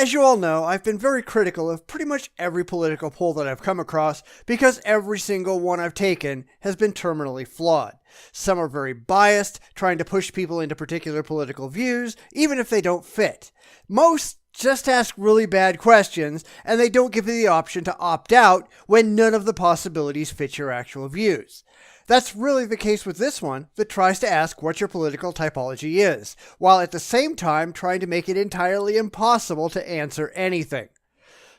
As you all know, I've been very critical of pretty much every political poll that I've come across because every single one I've taken has been terminally flawed. Some are very biased, trying to push people into particular political views, even if they don't fit. Most just ask really bad questions, and they don't give you the option to opt out when none of the possibilities fit your actual views. That's really the case with this one that tries to ask what your political typology is, while at the same time trying to make it entirely impossible to answer anything.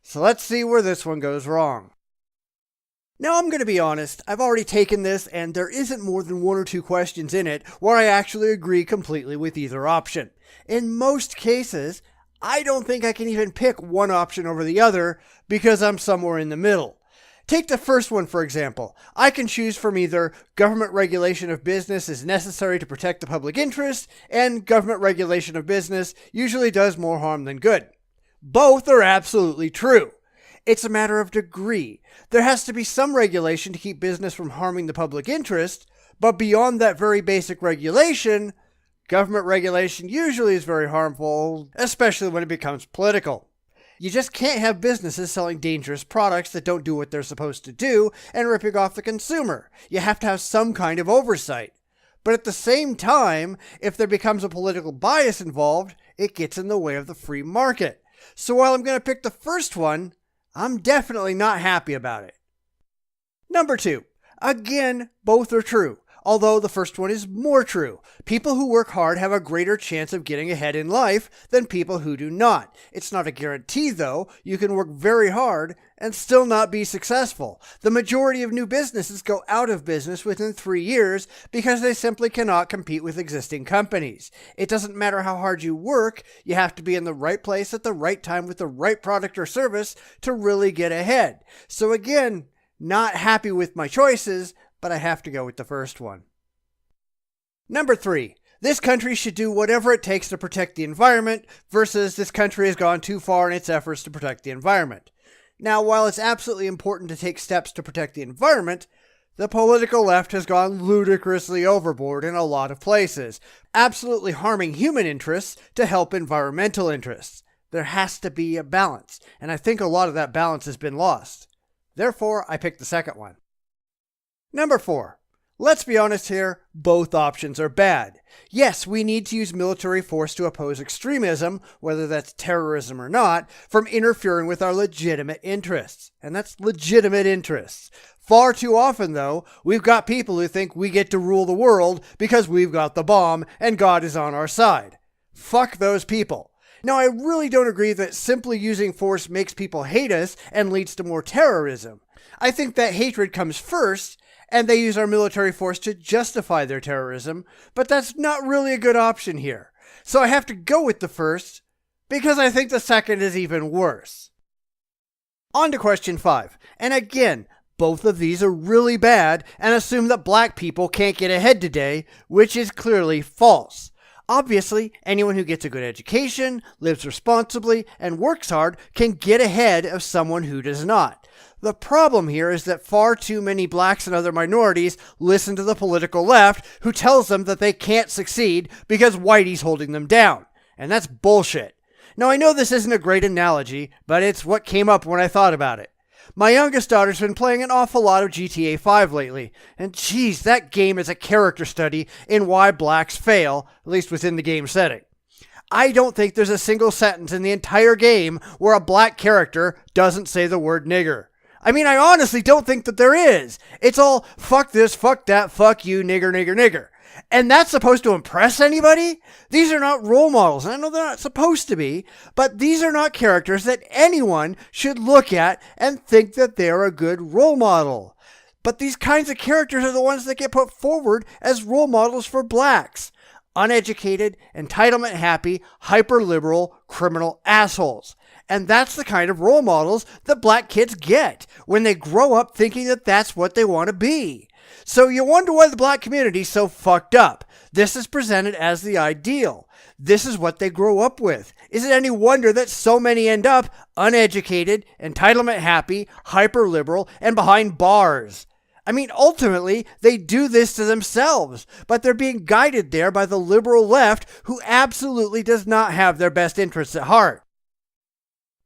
So let's see where this one goes wrong. Now I'm going to be honest, I've already taken this and there isn't more than one or two questions in it where I actually agree completely with either option. In most cases, I don't think I can even pick one option over the other because I'm somewhere in the middle. Take the first one, for example. I can choose from either government regulation of business is necessary to protect the public interest, and government regulation of business usually does more harm than good. Both are absolutely true. It's a matter of degree. There has to be some regulation to keep business from harming the public interest, but beyond that very basic regulation, government regulation usually is very harmful, especially when it becomes political. You just can't have businesses selling dangerous products that don't do what they're supposed to do and ripping off the consumer. You have to have some kind of oversight. But at the same time, if there becomes a political bias involved, it gets in the way of the free market. So while I'm going to pick the first one, I'm definitely not happy about it. Number 2. Again, both are true. Although the first one is more true. People who work hard have a greater chance of getting ahead in life than people who do not. It's not a guarantee, though. You can work very hard and still not be successful. The majority of new businesses go out of business within 3 years because they simply cannot compete with existing companies. It doesn't matter how hard you work, you have to be in the right place at the right time with the right product or service to really get ahead. So again, not happy with my choices, but I have to go with the first one. Number 3. This country should do whatever it takes to protect the environment versus this country has gone too far in its efforts to protect the environment. Now, while it's absolutely important to take steps to protect the environment, the political left has gone ludicrously overboard in a lot of places, absolutely harming human interests to help environmental interests. There has to be a balance, and I think a lot of that balance has been lost. Therefore, I picked the second one. Number 4. Let's be honest here, both options are bad. Yes, we need to use military force to oppose extremism, whether that's terrorism or not, from interfering with our legitimate interests. And that's legitimate interests. Far too often, though, we've got people who think we get to rule the world because we've got the bomb and God is on our side. Fuck those people. Now, I really don't agree that simply using force makes people hate us and leads to more terrorism. I think that hatred comes first, and they use our military force to justify their terrorism, but that's not really a good option here. So I have to go with the first, because I think the second is even worse. On to question 5, and again, both of these are really bad and assume that black people can't get ahead today, which is clearly false. Obviously, anyone who gets a good education, lives responsibly, and works hard can get ahead of someone who does not. The problem here is that far too many blacks and other minorities listen to the political left who tells them that they can't succeed because whitey's holding them down. And that's bullshit. Now I know this isn't a great analogy, but it's what came up when I thought about it. My youngest daughter's been playing an awful lot of GTA 5 lately, and geez, that game is a character study in why blacks fail, at least within the game setting. I don't think there's a single sentence in the entire game where a black character doesn't say the word nigger. I mean, I honestly don't think that there is. It's all, fuck this, fuck that, fuck you, nigger, nigger, nigger. And that's supposed to impress anybody? These are not role models. I know they're not supposed to be, but these are not characters that anyone should look at and think that they're a good role model. But these kinds of characters are the ones that get put forward as role models for blacks. Uneducated, entitlement happy, hyper-liberal, criminal assholes. And that's the kind of role models that black kids get when they grow up thinking that that's what they want to be. So you wonder why the black community is so fucked up. This is presented as the ideal. This is what they grow up with. Is it any wonder that so many end up uneducated, entitlement happy, hyper-liberal, and behind bars? I mean, ultimately, they do this to themselves, but they're being guided there by the liberal left who absolutely does not have their best interests at heart.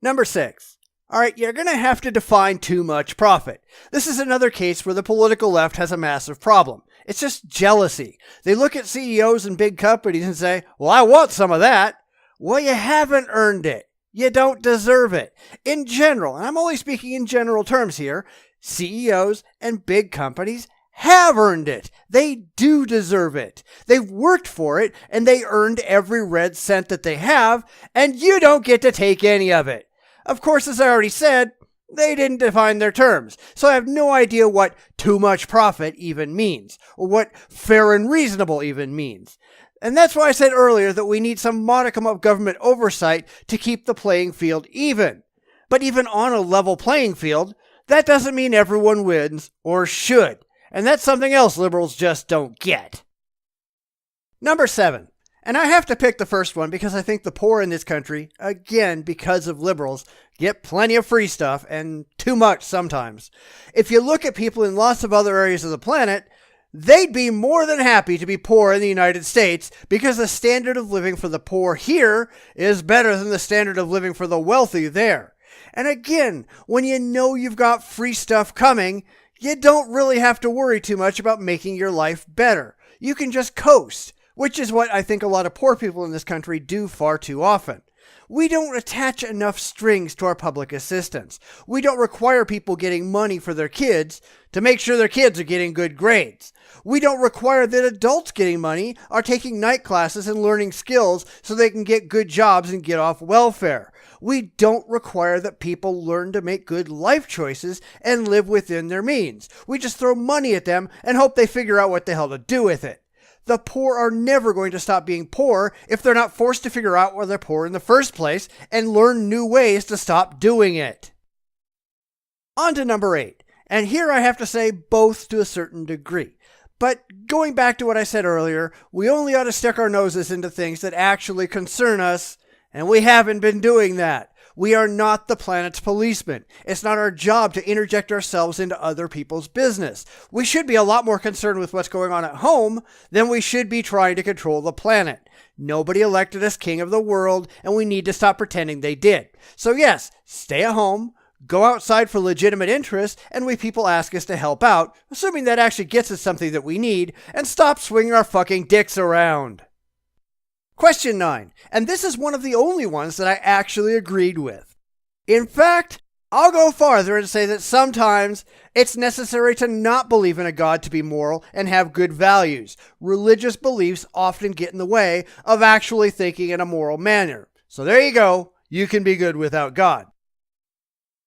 Number 6. All right, you're going to have to define too much profit. This is another case where the political left has a massive problem. It's just jealousy. They look at CEOs and big companies and say, well, I want some of that. Well, you haven't earned it. You don't deserve it. In general, and I'm only speaking in general terms here, CEOs and big companies have earned it. They do deserve it. They've worked for it, and they earned every red cent that they have, and you don't get to take any of it. Of course, as I already said, they didn't define their terms, so I have no idea what too much profit even means, or what fair and reasonable even means. And that's why I said earlier that we need some modicum of government oversight to keep the playing field even. But even on a level playing field, that doesn't mean everyone wins, or should. And that's something else liberals just don't get. Number 7. And I have to pick the first one because I think the poor in this country, again because of liberals, get plenty of free stuff and too much sometimes. If you look at people in lots of other areas of the planet, they'd be more than happy to be poor in the United States because the standard of living for the poor here is better than the standard of living for the wealthy there. And again, when you know you've got free stuff coming, you don't really have to worry too much about making your life better. You can just coast, which is what I think a lot of poor people in this country do far too often. We don't attach enough strings to our public assistance. We don't require people getting money for their kids to make sure their kids are getting good grades. We don't require that adults getting money are taking night classes and learning skills so they can get good jobs and get off welfare. We don't require that people learn to make good life choices and live within their means. We just throw money at them and hope they figure out what the hell to do with it. The poor are never going to stop being poor if they're not forced to figure out why they're poor in the first place and learn new ways to stop doing it. On to number 8. And here I have to say both to a certain degree. But going back to what I said earlier, we only ought to stick our noses into things that actually concern us, and we haven't been doing that. We are not the planet's policemen. It's not our job to interject ourselves into other people's business. We should be a lot more concerned with what's going on at home than we should be trying to control the planet. Nobody elected us king of the world, and we need to stop pretending they did. So yes, stay at home, go outside for legitimate interests, and we people ask us to help out, assuming that actually gets us something that we need, and stop swinging our fucking dicks around. Question 9, and this is one of the only ones that I actually agreed with. In fact, I'll go farther and say that sometimes it's necessary to not believe in a God to be moral and have good values. Religious beliefs often get in the way of actually thinking in a moral manner. So there you go, you can be good without God.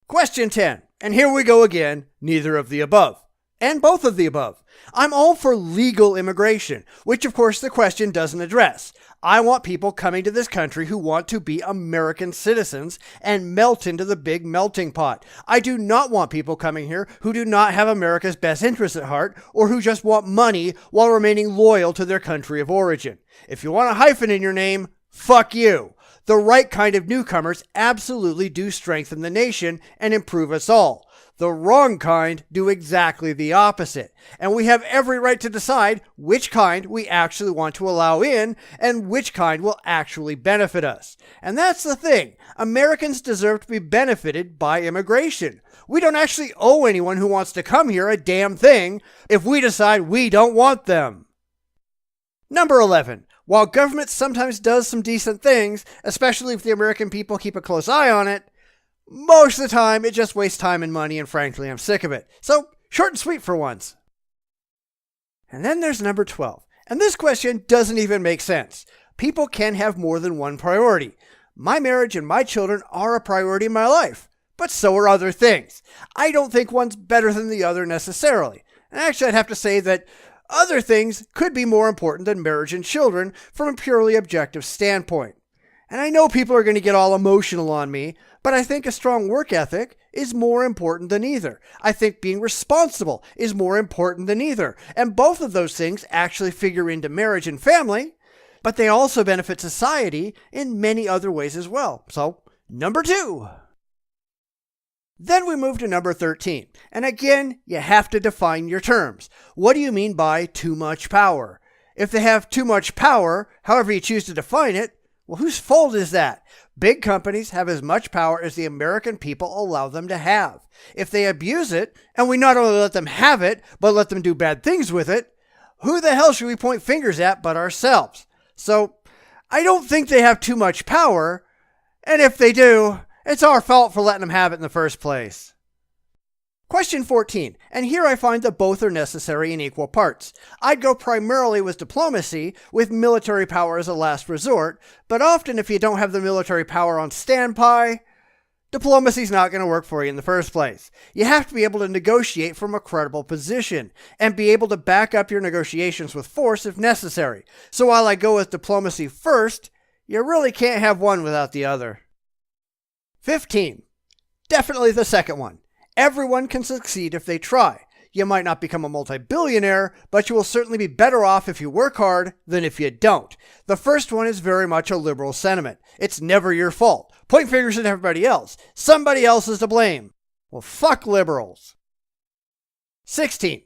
Question 10, and here we go again, neither of the above. And both of the above. I'm all for legal immigration, which of course the question doesn't address. I want people coming to this country who want to be American citizens and melt into the big melting pot. I do not want people coming here who do not have America's best interests at heart or who just want money while remaining loyal to their country of origin. If you want a hyphen in your name, fuck you. The right kind of newcomers absolutely do strengthen the nation and improve us all. The wrong kind do exactly the opposite. And we have every right to decide which kind we actually want to allow in and which kind will actually benefit us. And that's the thing. Americans deserve to be benefited by immigration. We don't actually owe anyone who wants to come here a damn thing if we decide we don't want them. Number 11. While government sometimes does some decent things, especially if the American people keep a close eye on it, most of the time it just wastes time and money, and frankly I'm sick of it. So short and sweet for once. And then there's number 12. And this question doesn't even make sense. People can have more than one priority. My marriage and my children are a priority in my life, but so are other things. I don't think one's better than the other necessarily. And actually I'd have to say that other things could be more important than marriage and children from a purely objective standpoint. And I know people are going to get all emotional on me, but I think a strong work ethic is more important than either. I think being responsible is more important than either. And both of those things actually figure into marriage and family, but they also benefit society in many other ways as well. So, number 2. Then we move to number 13. And again, you have to define your terms. What do you mean by too much power? If they have too much power, however you choose to define it, Well, whose fault is that? Big companies have as much power as the American people allow them to have. If they abuse it, and we not only let them have it, but let them do bad things with it, who the hell should we point fingers at but ourselves? So, I don't think they have too much power, and if they do, it's our fault for letting them have it in the first place. Question 14, and here I find that both are necessary in equal parts. I'd go primarily with diplomacy, with military power as a last resort, but often if you don't have the military power on standby, diplomacy's not going to work for you in the first place. You have to be able to negotiate from a credible position, and be able to back up your negotiations with force if necessary. So while I go with diplomacy first, you really can't have one without the other. 15. Definitely the second one. Everyone can succeed if they try. You might not become a multi-billionaire, but you will certainly be better off if you work hard than if you don't. The first one is very much a liberal sentiment. It's never your fault. Point fingers at everybody else. Somebody else is to blame. Well, fuck liberals. 16.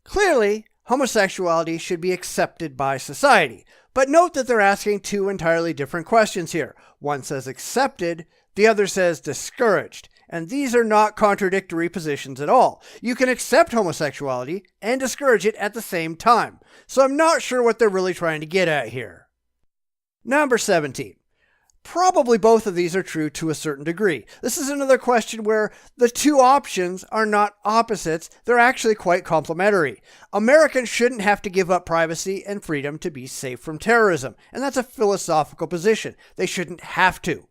Clearly, homosexuality should be accepted by society. But note that they're asking two entirely different questions here. One says accepted, the other says discouraged. And these are not contradictory positions at all. You can accept homosexuality and discourage it at the same time. So I'm not sure what they're really trying to get at here. Number 17. Probably both of these are true to a certain degree. This is another question where the two options are not opposites, they're actually quite complementary. Americans shouldn't have to give up privacy and freedom to be safe from terrorism, and that's a philosophical position. They shouldn't have to.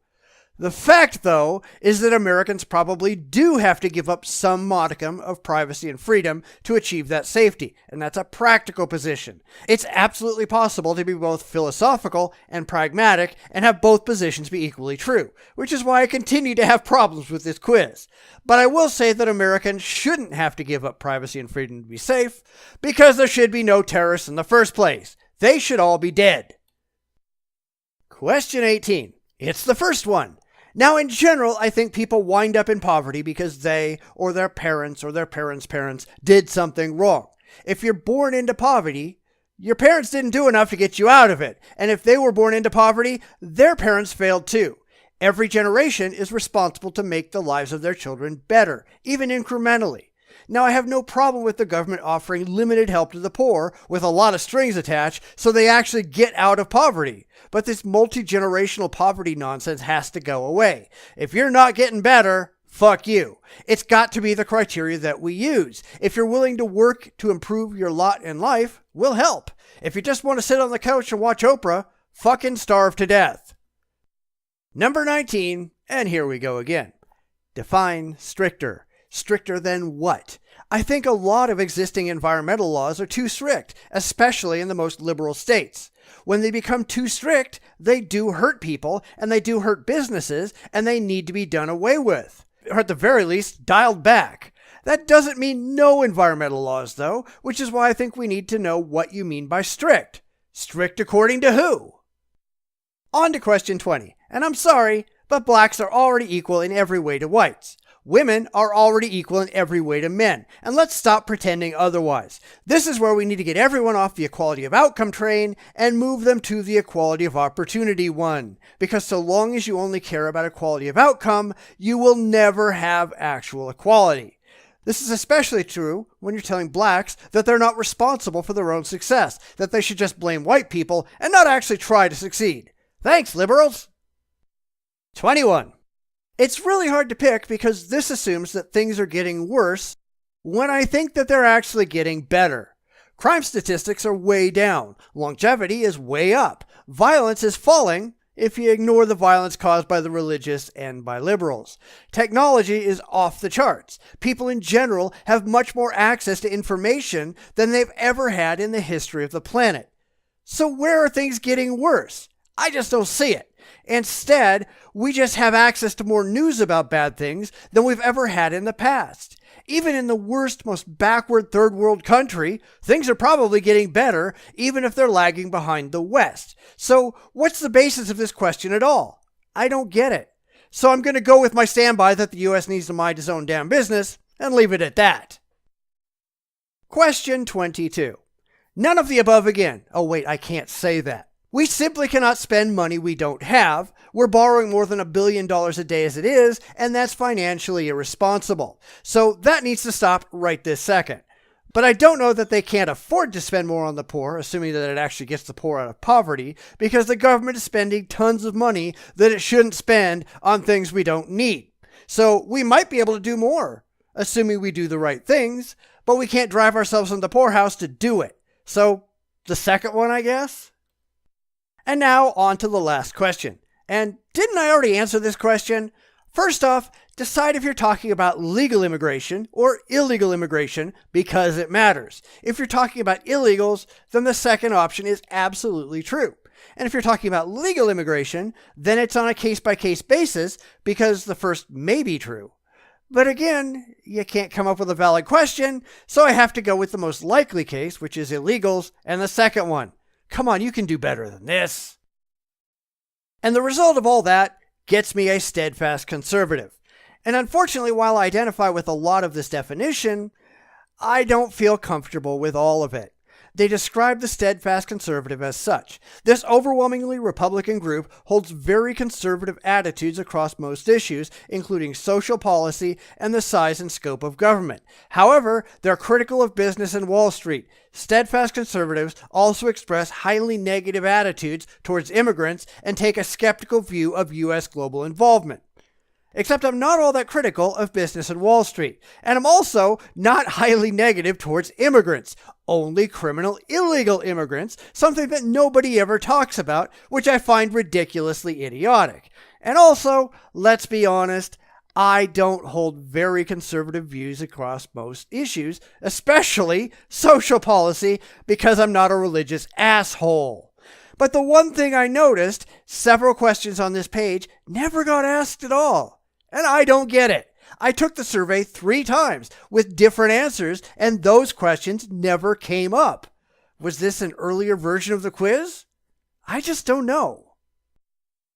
The fact, though, is that Americans probably do have to give up some modicum of privacy and freedom to achieve that safety, and that's a practical position. It's absolutely possible to be both philosophical and pragmatic and have both positions be equally true, which is why I continue to have problems with this quiz. But I will say that Americans shouldn't have to give up privacy and freedom to be safe, because there should be no terrorists in the first place. They should all be dead. Question 18. It's the first one. Now, in general, I think people wind up in poverty because they, or their parents, or their parents' parents, did something wrong. If you're born into poverty, your parents didn't do enough to get you out of it. And if they were born into poverty, their parents failed too. Every generation is responsible to make the lives of their children better, even incrementally. Now, I have no problem with the government offering limited help to the poor with a lot of strings attached so they actually get out of poverty. But this multi-generational poverty nonsense has to go away. If you're not getting better, fuck you. It's got to be the criteria that we use. If you're willing to work to improve your lot in life, we'll help. If you just want to sit on the couch and watch Oprah, fucking starve to death. Number 19, and here we go again. Define stricter. Stricter than what? I think a lot of existing environmental laws are too strict, especially in the most liberal states. When they become too strict, they do hurt people, and they do hurt businesses, and they need to be done away with. Or at the very least, dialed back. That doesn't mean no environmental laws, though, which is why I think we need to know what you mean by strict. Strict according to who? On to question 20, and I'm sorry, but blacks are already equal in every way to whites. Women are already equal in every way to men, and let's stop pretending otherwise. This is where we need to get everyone off the equality of outcome train and move them to the equality of opportunity one. Because so long as you only care about equality of outcome, you will never have actual equality. This is especially true when you're telling blacks that they're not responsible for their own success, that they should just blame white people and not actually try to succeed. Thanks, liberals! 21. It's really hard to pick because this assumes that things are getting worse when I think that they're actually getting better. Crime statistics are way down. Longevity is way up. Violence is falling if you ignore the violence caused by the religious and by liberals. Technology is off the charts. People in general have much more access to information than they've ever had in the history of the planet. So where are things getting worse? I just don't see it. Instead, we just have access to more news about bad things than we've ever had in the past. Even in the worst, most backward third world country, things are probably getting better, even if they're lagging behind the West. So what's the basis of this question at all? I don't get it. So I'm going to go with my standby that the US needs to mind its own damn business and leave it at that. Question 22. None of the above again. Oh wait, I can't say that. We simply cannot spend money we don't have. We're borrowing more than $1 billion a day as it is, and that's financially irresponsible. So that needs to stop right this second. But I don't know that they can't afford to spend more on the poor, assuming that it actually gets the poor out of poverty, because the government is spending tons of money that it shouldn't spend on things we don't need. So we might be able to do more, assuming we do the right things, but we can't drive ourselves in the poorhouse to do it. So the second one, I guess? And now on to the last question. And didn't I already answer this question? First off, decide if you're talking about legal immigration or illegal immigration because it matters. If you're talking about illegals, then the second option is absolutely true. And if you're talking about legal immigration, then it's on a case-by-case basis because the first may be true. But again, you can't come up with a valid question, so I have to go with the most likely case, which is illegals, and the second one. Come on, you can do better than this. And the result of all that gets me a steadfast conservative. And unfortunately, while I identify with a lot of this definition, I don't feel comfortable with all of it. They describe the steadfast conservative as such. This overwhelmingly Republican group holds very conservative attitudes across most issues, including social policy and the size and scope of government. However, they're critical of business and Wall Street. Steadfast conservatives also express highly negative attitudes towards immigrants and take a skeptical view of U.S. global involvement. Except I'm not all that critical of business and Wall Street. And I'm also not highly negative towards immigrants. Only criminal illegal immigrants, something that nobody ever talks about, which I find ridiculously idiotic. And also, let's be honest, I don't hold very conservative views across most issues, especially social policy, because I'm not a religious asshole. But the one thing I noticed, several questions on this page never got asked at all. And I don't get it. I took the survey 3 times with different answers, and those questions never came up. Was this an earlier version of the quiz? I just don't know.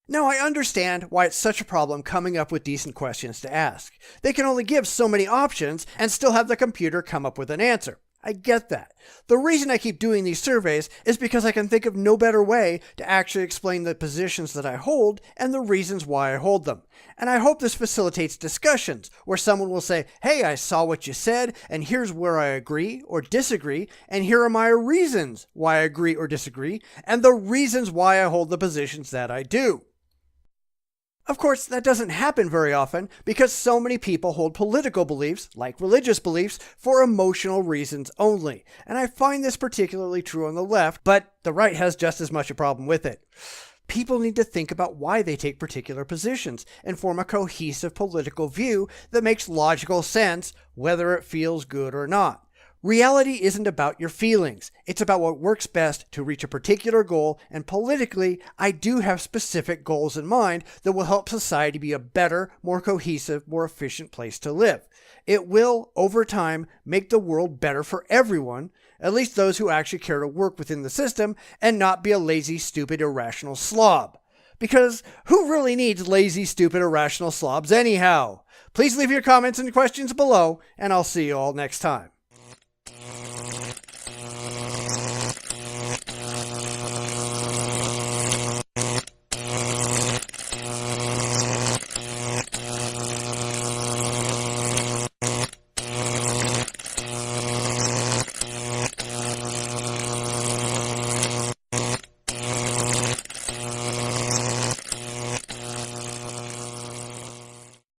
Now, I understand why it's such a problem coming up with decent questions to ask. They can only give so many options and still have the computer come up with an answer. I get that. The reason I keep doing these surveys is because I can think of no better way to actually explain the positions that I hold and the reasons why I hold them. And I hope this facilitates discussions where someone will say, hey, I saw what you said, and here's where I agree or disagree, and here are my reasons why I agree or disagree, and the reasons why I hold the positions that I do. Of course, that doesn't happen very often because so many people hold political beliefs, like religious beliefs, for emotional reasons only. And I find this particularly true on the left, but the right has just as much a problem with it. People need to think about why they take particular positions and form a cohesive political view that makes logical sense, whether it feels good or not. Reality isn't about your feelings. It's about what works best to reach a particular goal, and politically, I do have specific goals in mind that will help society be a better, more cohesive, more efficient place to live. It will, over time, make the world better for everyone, at least those who actually care to work within the system and not be a lazy, stupid, irrational slob. Because who really needs lazy, stupid, irrational slobs anyhow? Please leave your comments and questions below, and I'll see you all next time.